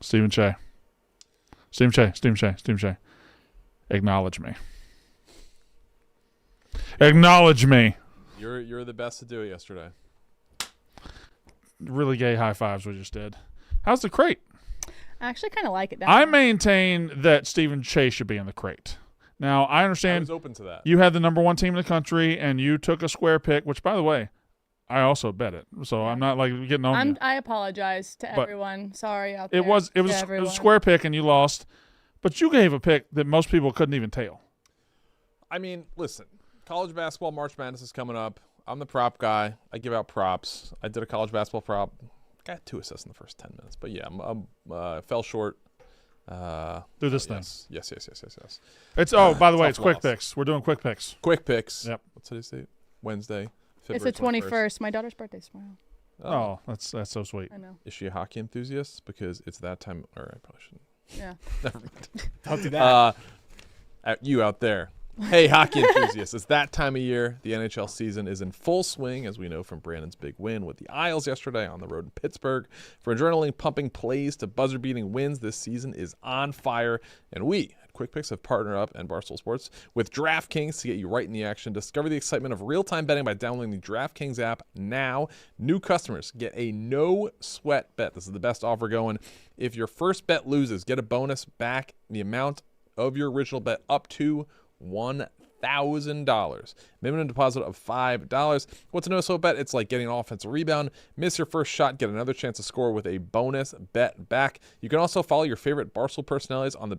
Stephen Shea. Stephen Shea. Acknowledge me. Acknowledge me. You're the best to do it yesterday. Really gay high fives we just did. How's the crate? I actually kind of like it. I maintain that Stephen Shea should be in the crate. Now, I understand I was open to that. You had the number one team in the country, and you took a square pick, which, by the way, I also bet it. So I'm not like getting on you. I apologize to everyone. Sorry out there. It was a square pick, and you lost. But you gave a pick that most people couldn't even tail. I mean, listen, college basketball March Madness is coming up. I'm the prop guy. I give out props. I did a college basketball prop. Got 2 assists in the first 10 minutes. But, yeah, I fell short. Do this thing. Yes. It's by the way, it's quick picks. We're doing quick picks. Quick picks. Yep. What's today's date? Wednesday. It's the 21st. My daughter's birthday's tomorrow. Oh, that's so sweet. I know. Is she a hockey enthusiast? Because it's that time. All right, I probably shouldn't. Yeah. Never mind. Don't do that. You out there. Hey, hockey enthusiasts. It's that time of year. The NHL season is in full swing, as we know from Brandon's big win with the Isles yesterday on the road in Pittsburgh. For adrenaline-pumping plays to buzzer-beating wins, this season is on fire. And we at Quick Picks have partnered up, and Barstool Sports, with DraftKings to get you right in the action. Discover the excitement of real-time betting by downloading the DraftKings app now. New customers get a no-sweat bet. This is the best offer going. If your first bet loses, get a bonus back the amount of your original bet up to $1,000. Minimum deposit of $5. What's a no-sweat bet? It's like getting an offensive rebound. Miss your first shot, get another chance to score with a bonus bet back. You can also follow your favorite Barstool personalities on the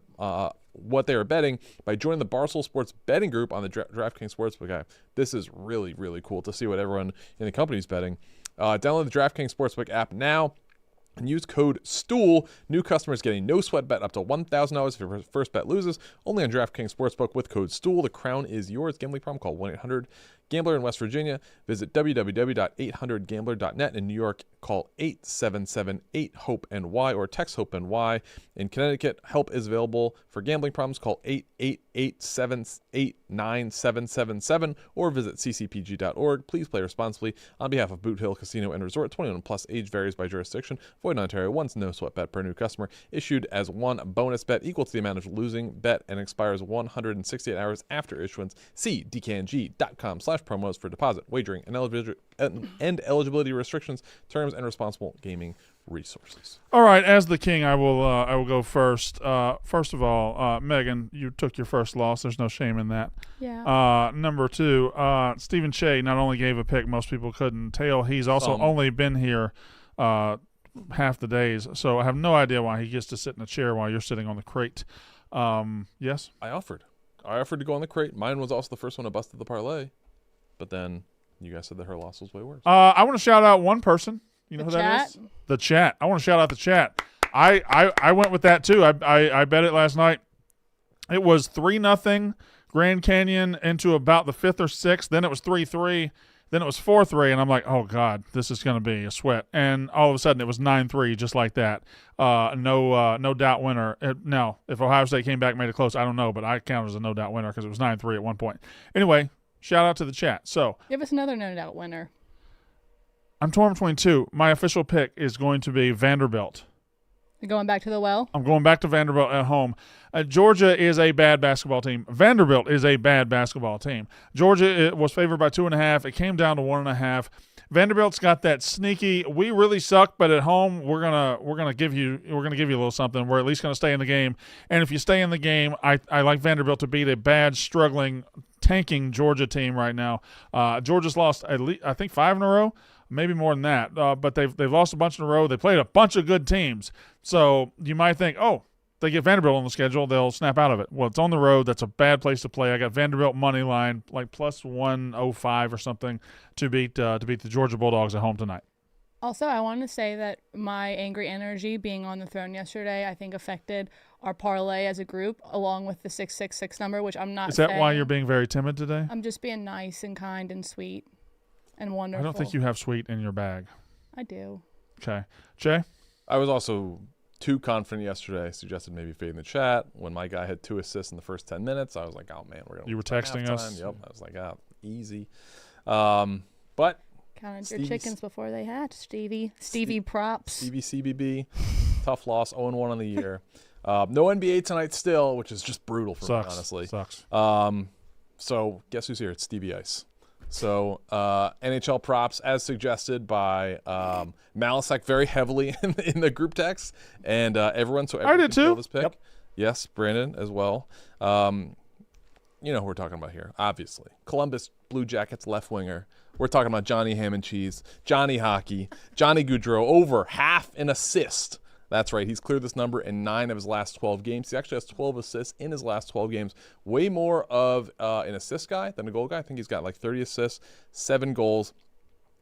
what they are betting by joining the Barstool Sports betting group on the DraftKings Sportsbook app. This is really, really cool to see what everyone in the company is betting. Download the DraftKings Sportsbook app now. And use code STOOL. New customers getting no sweat bet up to $1,000 if your first bet loses. Only on DraftKings Sportsbook with code STOOL. The crown is yours. Gambling problem? Call 1-800-GAMBLER in West Virginia. Visit www.800gambler.net. In New York, call 877-8-HOPE-NY or text HOPE-NY. In Connecticut, help is available for gambling problems. Call 888-789-777 or visit ccpg.org. Please play responsibly. On behalf of Boot Hill Casino and Resort, 21 plus, age varies by jurisdiction. Void in Ontario. Once no sweat bet per new customer. Issued as one bonus bet equal to the amount of losing bet and expires 168 hours after issuance. See dkng.com/promos for deposit, wagering, and eligibility restrictions, terms, and responsible gaming resources. All right, as the king, I will go first. First of all, Megan, you took your first loss. There's no shame in that. Yeah. Number two, Stephen Shea not only gave a pick most people couldn't tail, he's also only been here half the days, so I have no idea why he gets to sit in a chair while you're sitting on the crate. Yes? I offered to go on the crate. Mine was also the first one to bust the parlay, but then you guys said that her loss was way worse. I want to shout out one person. You know who that is? The chat. I want to shout out the chat. I went with that too. I bet it last night. It was 3-0 Grand Canyon into about the 5th or 6th. Then it was 3-3. Then it was 4-3, and I'm like, oh, God, this is going to be a sweat. And all of a sudden, it was 9-3, just like that. No doubt winner. Now, if Ohio State came back and made it close, I don't know, but I count as a no doubt winner because it was 9-3 at one point. Anyway, shout out to the chat. So give us another no doubt winner. I'm torn between two. My official pick is going to be Vanderbilt. You're going back to the well? I'm going back to Vanderbilt at home. Georgia is a bad basketball team. Vanderbilt is a bad basketball team. Georgia was favored by 2.5. It came down to 1.5. Vanderbilt's got that sneaky. We really suck, but at home we're gonna give you a little something. We're at least gonna stay in the game. And if you stay in the game, I like Vanderbilt to beat a bad, struggling, tanking Georgia team right now. Georgia's lost at least I think 5 in a row. Maybe more than that, but they've lost a bunch in a row. They played a bunch of good teams, so you might think, oh, they get Vanderbilt on the schedule, they'll snap out of it. Well, it's on the road. That's a bad place to play. I got Vanderbilt money line like plus 105 or something to beat the Georgia Bulldogs at home tonight. Also, I want to say that my angry energy being on the throne yesterday, I think affected our parlay as a group, along with the 666 number, which I'm not. Is that why you're being very timid today? I'm just being nice and kind and sweet. And wonderful. I don't think you have sweet in your bag. I do. Okay. Jay? I was also too confident yesterday. I suggested maybe fade in the chat. When my guy had 2 assists in the first 10 minutes, I was like, oh, man, we're going to. You were texting us? Yep. I was like, easy. But counted your chickens before they hatched, Stevie. Stevie props. Stevie CBB. Tough loss, 0-1 on the year. No NBA tonight still, which is just brutal for me, honestly. Sucks. So guess who's here? It's Stevie Ice. So NHL props, as suggested by Malasek very heavily in the group text, and everyone. So everyone I did can feel too. this pick. Yep. Yes, Brandon as well. You know who we're talking about here, obviously. Columbus Blue Jackets left winger. We're talking about Johnny Ham and Cheese, Johnny Hockey, Johnny Gaudreau, over half an assist. That's right. He's cleared this number in 9 of his last 12 games. He actually has 12 assists in his last 12 games. Way more of an assist guy than a goal guy. I think he's got like 30 assists, 7 goals.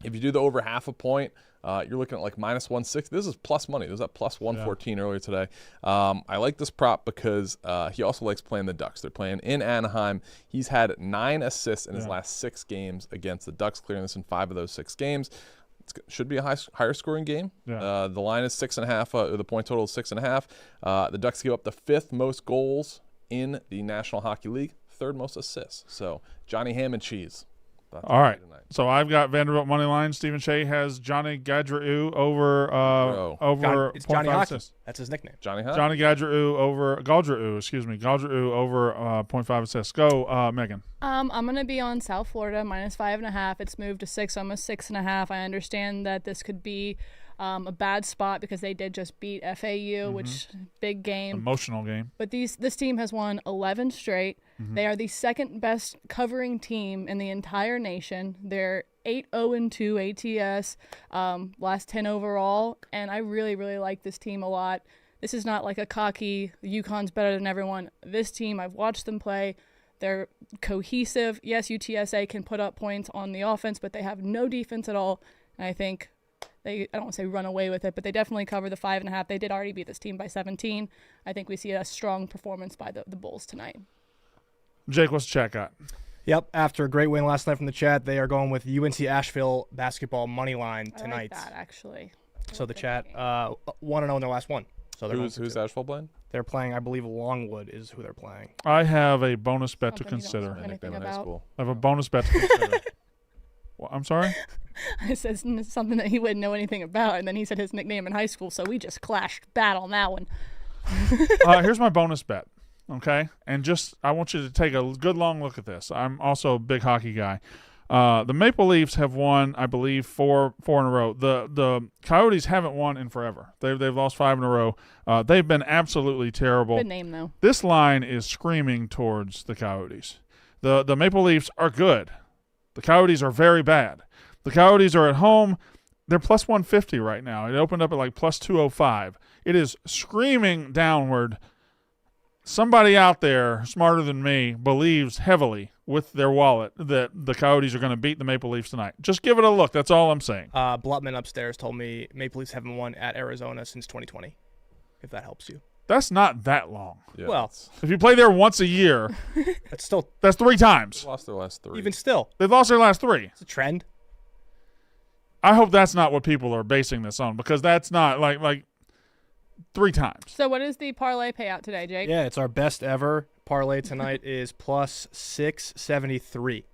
If you do the over half a point, you're looking at like minus 160. This is plus money. This was at plus 114 earlier today. I like this prop because he also likes playing the Ducks. They're playing in Anaheim. He's had 9 assists in his last 6 games against the Ducks, clearing this in 5 of those 6 games. It should be a higher scoring game. Yeah. The line is 6.5. The point total is 6.5. The Ducks give up the 5th most goals in the National Hockey League, 3rd most assists. So Johnny Ham and Cheese. That's All right. So I've got Vanderbilt money line. Stephen Shea has Johnny Gaudreau over It's Johnny 0.5 Hockey. Uh, assists. That's his nickname. Johnny Hockey. Johnny Gaudreau over Gaudreau over 0.5 assists. Go, Megan. I'm gonna be on South Florida minus 5.5. It's moved to 6, almost 6.5. I understand that this could be a bad spot because they did just beat FAU, which big game. Emotional game. But this team has won 11 straight. They are the second best covering team in the entire nation. They're 8-0-2 ATS, last 10 overall, and I really, really like this team a lot. This is not like a cocky, UConn's better than everyone. This team, I've watched them play. They're cohesive. Yes, UTSA can put up points on the offense, but they have no defense at all. And I think I don't want to say run away with it, but they definitely cover the 5.5. They did already beat this team by 17. I think we see a strong performance by the Bulls tonight. Jake, what's the chat got? Yep. After a great win last night from the chat, they are going with UNC Asheville basketball money line tonight. I like that, actually. So the chat 1-0 in their last one. So they're Who's Asheville playing? They're playing, I believe, Longwood is who they're playing. I have a bonus bet to Something you don't consider. know anything In high about. school. I have a bonus bet to consider. Well, I'm sorry? I said something that he wouldn't know anything about, and then he said his nickname in high school, so we just clashed bad on that one. Here's my bonus bet, okay? And I want you to take a good long look at this. I'm also a big hockey guy. The Maple Leafs have won, I believe, four in a row. The Coyotes haven't won in forever. They've lost 5 in a row. They've been absolutely terrible. Good name, though. This line is screaming towards the Coyotes. The Maple Leafs are good. The Coyotes are very bad. The Coyotes are at home. They're plus 150 right now. It opened up at like plus 205. It is screaming downward. Somebody out there smarter than me believes heavily with their wallet that the Coyotes are going to beat the Maple Leafs tonight. Just give it a look. That's all I'm saying. Blutman upstairs told me Maple Leafs haven't won at Arizona since 2020, if that helps you. That's not that long. Yeah, Well, If you play there once a year, that's still, that's 3 times. they lost their last 3. even still, They've lost their last 3. it's a trend. I hope that's not what people are basing this on, because that's not like 3 times. So what is the parlay payout today, Jake? Yeah, it's our best ever. Parlay tonight is plus 673.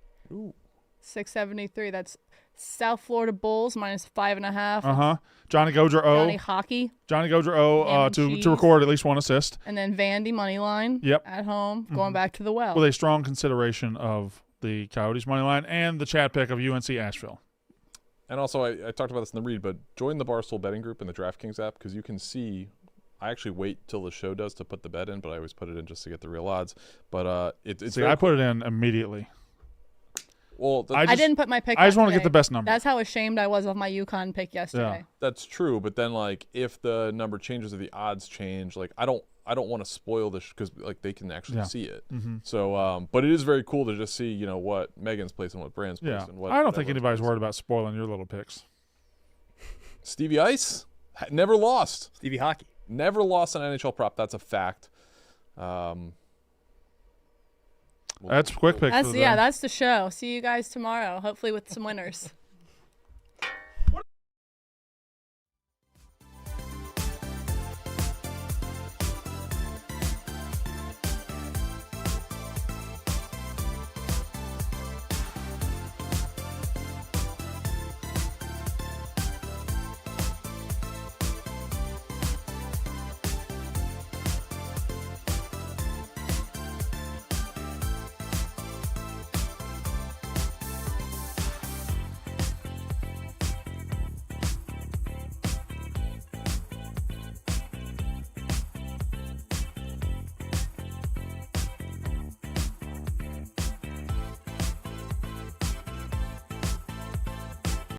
673. That's South Florida Bulls minus 5.5. Uh-huh. Johnny Gaudreau. Johnny Hockey. Johnny Gaudreau Ham and to cheese. record at least 1 assist And then Vandy money line. Yep. At home, going back to the well. with a strong consideration of the Coyotes money line and the chat pick of UNC Asheville. And also, I talked about this in the read, but join the Barstool betting group in the DraftKings app because you can see. I actually wait till the show does to put the bet in, but I always put it in just to get the real odds. But it's See, very I put it in immediately. well. I didn't put my pick. I just want to today. get the best number. That's how ashamed I was of my UConn pick yesterday. That's true, but then like if the number changes or the odds change, like I don't want to spoil this because like they can actually see it. Mm-hmm. So, but it is very cool to just see what Megan's placing, what Brand's Yeah. placing. What I don't think everyone's anybody's placing. worried about spoiling your little picks. Stevie Ice never lost. Stevie Hockey. Never lost an NHL prop. That's a fact. That's quick pick. That's the show. See you guys tomorrow, hopefully with some winners.